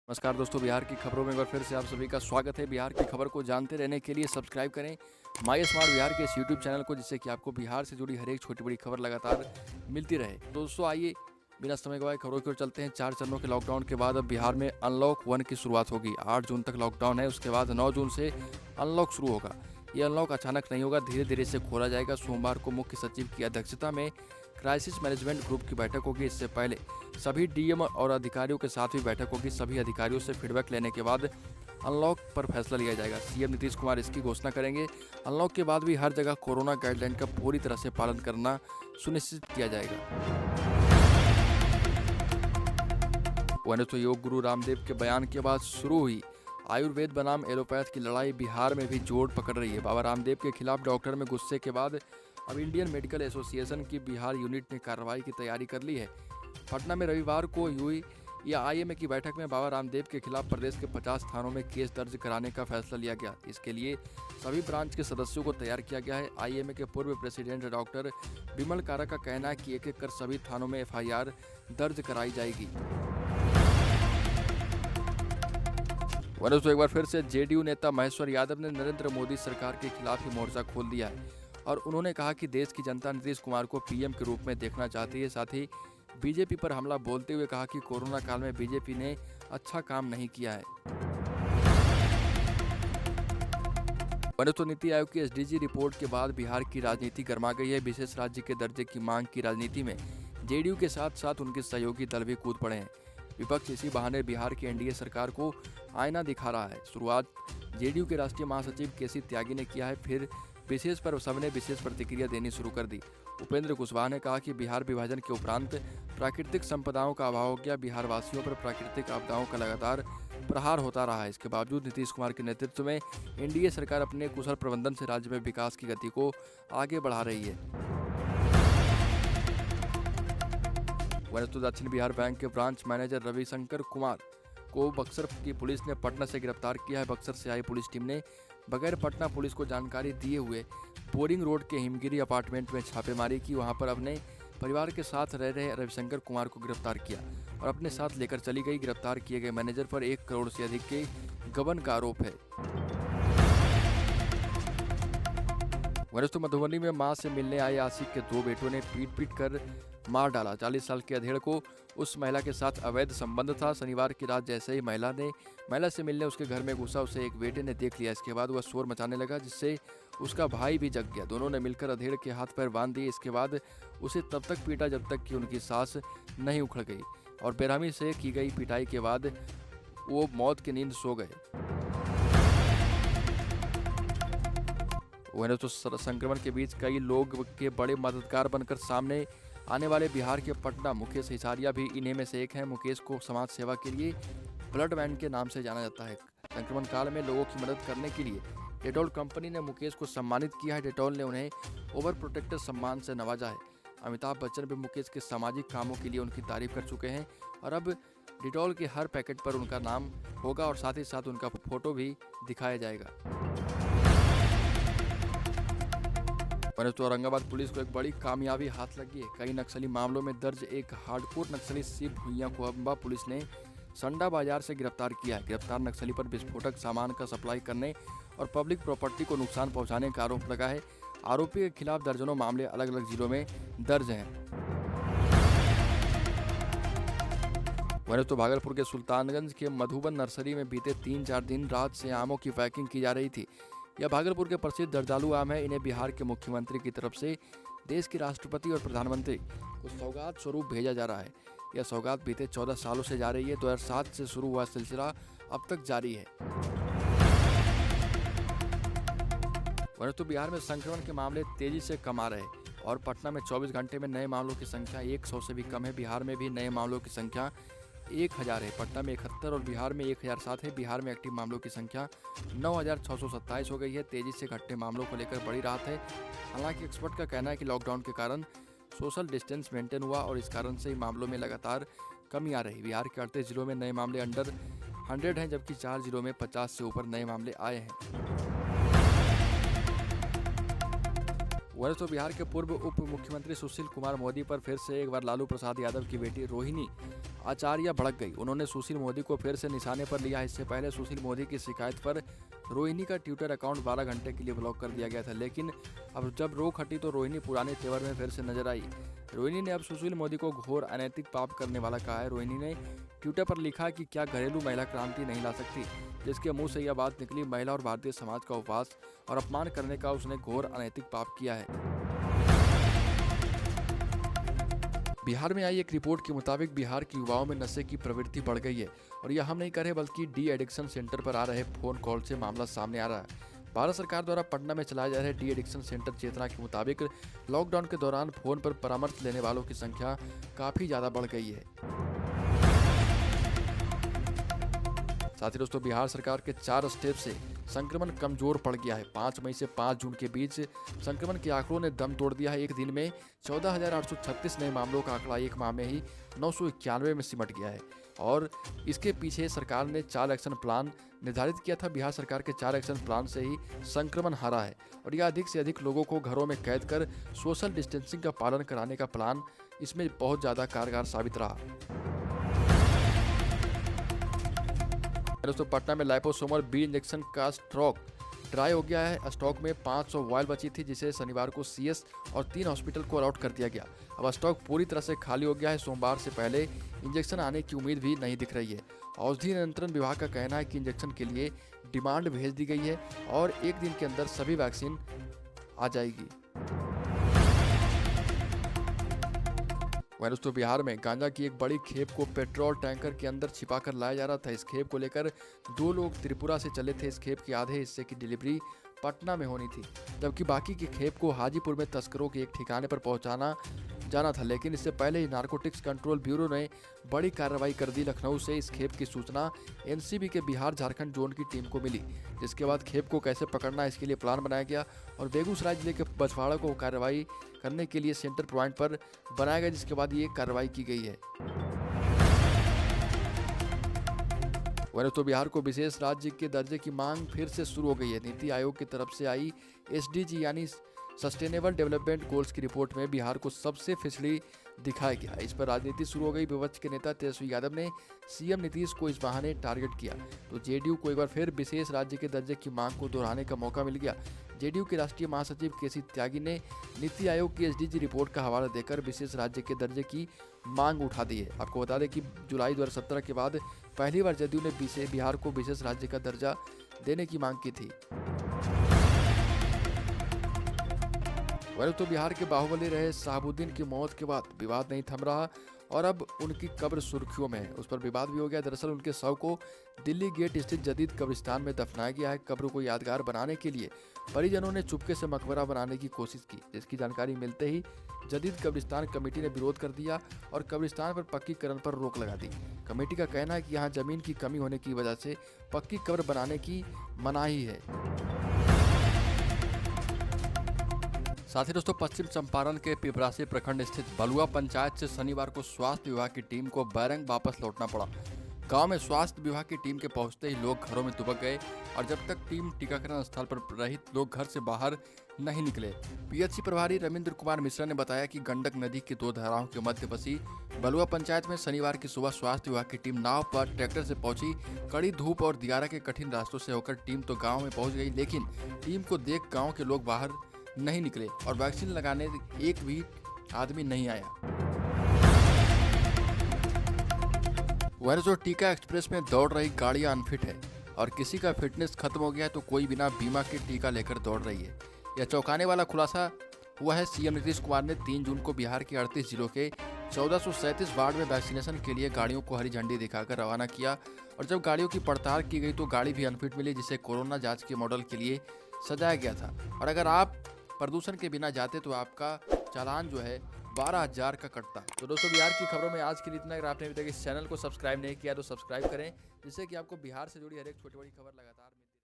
नमस्कार दोस्तों, बिहार की खबरों में एक बार फिर से आप सभी का स्वागत है। बिहार की खबर को जानते रहने के लिए सब्सक्राइब करें माई स्मार्ट बिहार के इस यूट्यूब चैनल को, जिससे कि आपको बिहार से जुड़ी हर एक छोटी बड़ी खबर लगातार मिलती रहे। दोस्तों आइए बिना समय गवाए खबरों की ओर चलते हैं। 4 चरणों के लॉकडाउन के बाद अब बिहार में अनलॉक 1 की शुरुआत होगी। 8 जून तक लॉकडाउन है, उसके बाद 9 जून से अनलॉक शुरू होगा। ये अनलॉक अचानक नहीं होगा, धीरे धीरे से खोला जाएगा। सोमवार को मुख्य सचिव की अध्यक्षता में क्राइसिस मैनेजमेंट ग्रुप की बैठक होगी। इससे पहले सभी डीएम और अधिकारियों के साथ भी बैठक होगी। सभी अधिकारियों से फीडबैक लेने के बाद अनलॉक पर फैसला लिया जाएगा। सीएम नीतीश कुमार इसकी घोषणा करेंगे। अनलॉक के बाद भी हर जगह कोरोना गाइडलाइन का पूरी तरह से पालन करना सुनिश्चित किया जाएगा। वहीं तो योग गुरु रामदेव के बयान के बाद शुरू हुई आयुर्वेद बनाम एलोपैथ की लड़ाई बिहार में भी जोर पकड़ रही है। बाबा रामदेव के खिलाफ डॉक्टर में गुस्से के बाद अब इंडियन मेडिकल एसोसिएशन की बिहार यूनिट ने कार्रवाई की तैयारी कर ली है। पटना में रविवार को हुई आईएमए की बैठक में बाबा रामदेव के खिलाफ प्रदेश के 50 थानों में केस दर्ज कराने का फैसला लिया गया। इसके लिए सभी ब्रांच के सदस्यों को तैयार किया गया है। आईएमए के पूर्व प्रेसिडेंट डॉक्टर विमल कारा का कहना है कि एक एक कर सभी थानों में एफआईआर दर्ज कराई जाएगी। वहीं तो एक बार फिर से जेडीयू नेता महेश्वर यादव ने नरेंद्र मोदी सरकार के खिलाफ ही मोर्चा खोल दिया है और उन्होंने कहा कि देश की जनता नीतीश कुमार को पीएम के रूप में देखना चाहती है। साथ ही बीजेपी पर हमला बोलते हुए कहा कि कोरोना काल में बीजेपी ने अच्छा काम नहीं किया है। वहीं तो नीति आयोग की एसडीजी रिपोर्ट के बाद बिहार की राजनीति गर्मा गई है। विशेष राज्य के दर्जे की मांग की राजनीति में जेडीयू के साथ साथ उनके सहयोगी दल भी कूद पड़े हैं। विपक्ष इसी बहाने बिहार की एनडीए सरकार को आईना दिखा रहा है। शुरुआत जेडीयू के राष्ट्रीय महासचिव केसी त्यागी ने किया है, फिर विशेष पर सबने विशेष प्रतिक्रिया देनी शुरू कर दी। उपेंद्र कुशवाहा ने कहा कि बिहार विभाजन के उपरांत प्राकृतिक संपदाओं का अभाव हो गया। बिहार वासियों पर प्राकृतिक आपदाओं का लगातार प्रहार होता रहा है। इसके बावजूद नीतीश कुमार के नेतृत्व में एनडीए सरकार अपने कुशल प्रबंधन से राज्य में विकास की गति को आगे बढ़ा रही है। वहीं तो दक्षिण बिहार बैंक के ब्रांच मैनेजर रविशंकर कुमार को बक्सर की पुलिस ने पटना से गिरफ्तार किया है। बक्सर से आई पुलिस टीम ने बगैर पटना पुलिस को जानकारी दिए हुए बोरिंग रोड के हिमगिरी अपार्टमेंट में छापेमारी की। वहां पर अपने परिवार के साथ रह रहे रविशंकर कुमार को गिरफ्तार किया और अपने साथ लेकर चली गई। गिरफ्तार किए गए मैनेजर पर 1 करोड़ से अधिक के गबन का आरोप है। वहीं तो मधुबनी में मां से मिलने आए आशिक के 2 बेटों ने पीट कर मार डाला। 40 साल के अधेड़ को उस महिला के साथ अवैध संबंध था। शनिवार की रात जैसे ही महिला से मिलने उसके घर में घुसा, उसे एक बेटे ने देख लिया। इसके बाद वह शोर मचाने लगा, जिससे उसका भाई भी जग गया। दोनों ने मिलकर अधेड़ के हाथ पैर बांध दिए। इसके बाद उसे तब तक पीटा जब तक कि उनकी सांस नहीं उखड़ गई और बेरहमी से की गई पिटाई के बाद वो मौत की नींद सो गए। वहीं तो संक्रमण के बीच कई लोग के बड़े मददगार बनकर सामने आने वाले बिहार के पटना मुकेश हिसारिया भी इन्हीं में से एक हैं। मुकेश को समाज सेवा के लिए ब्लड मैन के नाम से जाना जाता है। संक्रमण काल में लोगों की मदद करने के लिए डेटॉल कंपनी ने मुकेश को सम्मानित किया है। डेटॉल ने उन्हें ओवर प्रोटेक्टर सम्मान से नवाजा है। अमिताभ बच्चन भी मुकेश के सामाजिक कामों के लिए उनकी तारीफ कर चुके हैं और अब डेटॉल के हर पैकेट पर उनका नाम होगा और साथ ही साथ उनका फोटो भी दिखाया जाएगा। वहीं तो औरंगाबाद पुलिस को एक बड़ी कामयाबी हाथ लगी है। कई नक्सली मामलों में दर्ज एक हार्डकोर नक्सली शिव भुइयां को अम्बा पुलिस ने संडा बाजार से गिरफ्तार किया है। गिरफ्तार नक्सली पर विस्फोटक सामान का सप्लाई करने और पब्लिक प्रॉपर्टी को नुकसान पहुंचाने का आरोप लगा है। आरोपी के खिलाफ दर्जनों मामले अलग अलग जिलों में दर्ज हैं। वहीं तो भागलपुर के सुल्तानगंज के मधुबन नर्सरी में बीते 3-4 दिन रात से आमों की पैकिंग की जा रही थी। यह भागलपुर के प्रसिद्ध दर्दालू आम है। इन्हें बिहार के मुख्यमंत्री की तरफ से देश के राष्ट्रपति और प्रधानमंत्री को सौगात स्वरूप भेजा जा रहा है। यह सौगात बीते 14 सालों से जा रही है। 2007 से शुरू हुआ सिलसिला अब तक जारी है। वहीं तो बिहार में संक्रमण के मामले तेजी से कम आ रहे हैं और पटना में 24 घंटे में नए मामलों की संख्या 100 से भी कम है। बिहार में भी नए मामलों की संख्या 1000 है। पटना में 71 और बिहार में 1007 है। बिहार में एक्टिव मामलों की संख्या 9627 हो गई है। तेजी से घटते मामलों को लेकर बड़ी राहत है। हालांकि एक्सपर्ट का कहना है कि लॉकडाउन के कारण सोशल डिस्टेंस मेंटेन हुआ और इस कारण से ही मामलों में लगातार कमी आ रही। बिहार के 38 जिलों में नए मामले अंडर 100 हैं, जबकि 4 जिलों में 50 से ऊपर नए मामले आए हैं। वैसे तो बिहार के पूर्व उप मुख्यमंत्री सुशील कुमार मोदी पर फिर से एक बार लालू प्रसाद यादव की बेटी रोहिणी आचार्य भड़क गई। उन्होंने सुशील मोदी को फिर से निशाने पर लिया। इससे पहले सुशील मोदी की शिकायत पर रोहिणी का ट्विटर अकाउंट 12 घंटे के लिए ब्लॉक कर दिया गया था, लेकिन अब जब रोक हटी तो रोहिणी पुराने तेवर में फिर से नजर आई। रोहिणी ने अब सुशील मोदी को घोर अनैतिक पाप करने वाला कहा है। रोहिणी ने ट्विटर पर लिखा कि क्या घरेलू महिला क्रांति नहीं ला सकती, जिसके मुंह से यह बात निकली। महिला और भारतीय समाज का उपवास और अपमान करने का उसने घोर अनैतिक पाप किया है। बिहार में आई एक रिपोर्ट के मुताबिक बिहार के युवाओं में नशे की प्रवृत्ति बढ़ गई है और यह हम नहीं कर रहे बल्कि डी एडिक्शन सेंटर पर आ रहे फोन कॉल से मामला सामने आ रहा है। भारत सरकार द्वारा पटना में चलाए जा रहे डी एडिक्शन सेंटर चेतना के मुताबिक लॉकडाउन के दौरान फोन पर परामर्श लेने वालों की संख्या काफी ज्यादा बढ़ गई है। साथ ही दोस्तों, बिहार सरकार के 4 स्टेप से संक्रमण कमजोर पड़ गया है। 5 मई से 5 जून के बीच संक्रमण के आंकड़ों ने दम तोड़ दिया है। एक दिन में 14,836 नए मामलों का आंकड़ा एक माह में ही 991 में सिमट गया है और इसके पीछे सरकार ने 4 एक्शन प्लान निर्धारित किया था। बिहार सरकार के 4 एक्शन प्लान से ही संक्रमण हारा है और यह अधिक से अधिक लोगों को घरों में कैद कर सोशल डिस्टेंसिंग का पालन कराने का प्लान इसमें बहुत ज़्यादा कारगर साबित रहा। दोस्तों, पटना में लाइपोसोमल बी इंजेक्शन का स्टॉक ड्राई हो गया है। स्टॉक में 500 वायल बची थी, जिसे शनिवार को सीएस और 3 हॉस्पिटल को अलॉट कर दिया गया। अब स्टॉक पूरी तरह से खाली हो गया है। सोमवार से पहले इंजेक्शन आने की उम्मीद भी नहीं दिख रही है। औषधि नियंत्रण विभाग का कहना है कि इंजेक्शन के लिए डिमांड भेज दी गई है और एक दिन के अंदर सभी वैक्सीन आ जाएगी। वहीं दोस्तों, बिहार में गांजा की एक बड़ी खेप को पेट्रोल टैंकर के अंदर छिपाकर लाया जा रहा था। इस खेप को लेकर 2 लोग त्रिपुरा से चले थे। इस खेप के आधे हिस्से की डिलीवरी पटना में होनी थी, जबकि बाकी की खेप को हाजीपुर में तस्करों के एक ठिकाने पर पहुंचाना जाना था। लेकिन इससे पहले ही नारकोटिक्स कंट्रोल ब्यूरो ने बड़ी कार्रवाई कर दी। लखनऊ से इस खेप की सूचना एनसीबी के बिहार झारखंड जोन की टीम को मिली, जिसके बाद खेप को कैसे पकड़ना इसके लिए प्लान बनाया गया और बेगूसराय जिले के बछवाड़ा को कार्रवाई करने के लिए सेंटर पॉइंट पर बनाया गया, जिसके बाद ये कार्रवाई की गई है। वहीं तो बिहार को विशेष राज्य के दर्जे की मांग फिर से शुरू हो गई है। नीति आयोग की तरफ से आई एसडीजी यानी सस्टेनेबल डेवलपमेंट गोल्स की रिपोर्ट में बिहार को सबसे पिछड़ी दिखाया गया। इस पर राजनीति शुरू हो गई। विपक्ष के नेता तेजस्वी यादव ने सीएम नीतीश को इस बहाने टारगेट किया तो जेडीयू को एक बार फिर विशेष राज्य के दर्जे की मांग को दोहराने का मौका मिल गया। जेडीयू के राष्ट्रीय महासचिव केसी त्यागी ने नीति आयोग की एसडीजी रिपोर्ट का हवाला देकर विशेष राज्य के दर्जे की मांग उठा दी है। आपको बता दें कि जुलाई 2017 के बाद पहली बार जेडीयू ने बिहार को विशेष राज्य का दर्जा देने की मांग की थी। वहीं तो बिहार के बाहुबली रहे शहाबुद्दीन की मौत के बाद विवाद नहीं थम रहा और अब उनकी कब्र सुर्खियों में है। उस पर विवाद भी हो गया। दरअसल उनके शव को दिल्ली गेट स्थित जदीद कब्रिस्तान में दफनाया गया है। कब्र को यादगार बनाने के लिए परिजनों ने चुपके से मकबरा बनाने की कोशिश की, जिसकी जानकारी मिलते ही जदीद कब्रिस्तान कमेटी ने विरोध कर दिया और कब्रिस्तान पर पक्कीकरण पर रोक लगा दी। कमेटी का कहना है कि यहाँ जमीन की कमी होने की वजह से पक्की कब्र बनाने की मनाही है। साथ ही दोस्तों, पश्चिम चंपारण के पिपरासी प्रखंड स्थित बलुआ पंचायत से शनिवार को स्वास्थ्य विभाग की टीम को बैरंग वापस लौटना पड़ा। गांव में स्वास्थ्य विभाग की टीम के पहुंचते ही लोग घरों में दुबक गए और जब तक टीम टीकाकरण स्थल पर रहित लोग घर से बाहर नहीं निकले। पीएचसी प्रभारी रविंद्र कुमार मिश्रा ने बताया कि गंडक नदी की 2 धाराओं के मध्य बसी बलुआ पंचायत में शनिवार की सुबह स्वास्थ्य विभाग की टीम नाव पर ट्रैक्टर से पहुंची। कड़ी धूप और दियारा के कठिन रास्तों से होकर टीम तो गाँव में पहुँच गई, लेकिन टीम को देख गाँव के लोग बाहर नहीं निकले और वैक्सीन लगाने एक भी आदमी नहीं आया। वह जो टीका एक्सप्रेस में दौड़ रही गाड़ियां अनफिट है और किसी का फिटनेस खत्म हो गया तो कोई बिना बीमा के टीका लेकर दौड़ रही है। यह चौंकाने वाला खुलासा हुआ है। सीएम नीतीश कुमार ने 3 जून को बिहार के 38 जिलों के 1437 वार्ड में वैक्सीनेशन के लिए गाड़ियों को हरी झंडी दिखाकर रवाना किया और जब गाड़ियों की पड़ताल की गई तो गाड़ी भी अनफिट मिली, जिसे कोरोना जांच के मॉडल के लिए सजाया गया था। और अगर आप प्रदूषण के बिना जाते तो आपका चालान जो है 12,000 का कटता। तो दोस्तों, बिहार की खबरों में आज के लिए इतना। अगर आपने अभी तक इस चैनल को सब्सक्राइब नहीं किया तो सब्सक्राइब करें, जिससे कि आपको बिहार से जुड़ी हर एक छोटी बड़ी खबर लगातार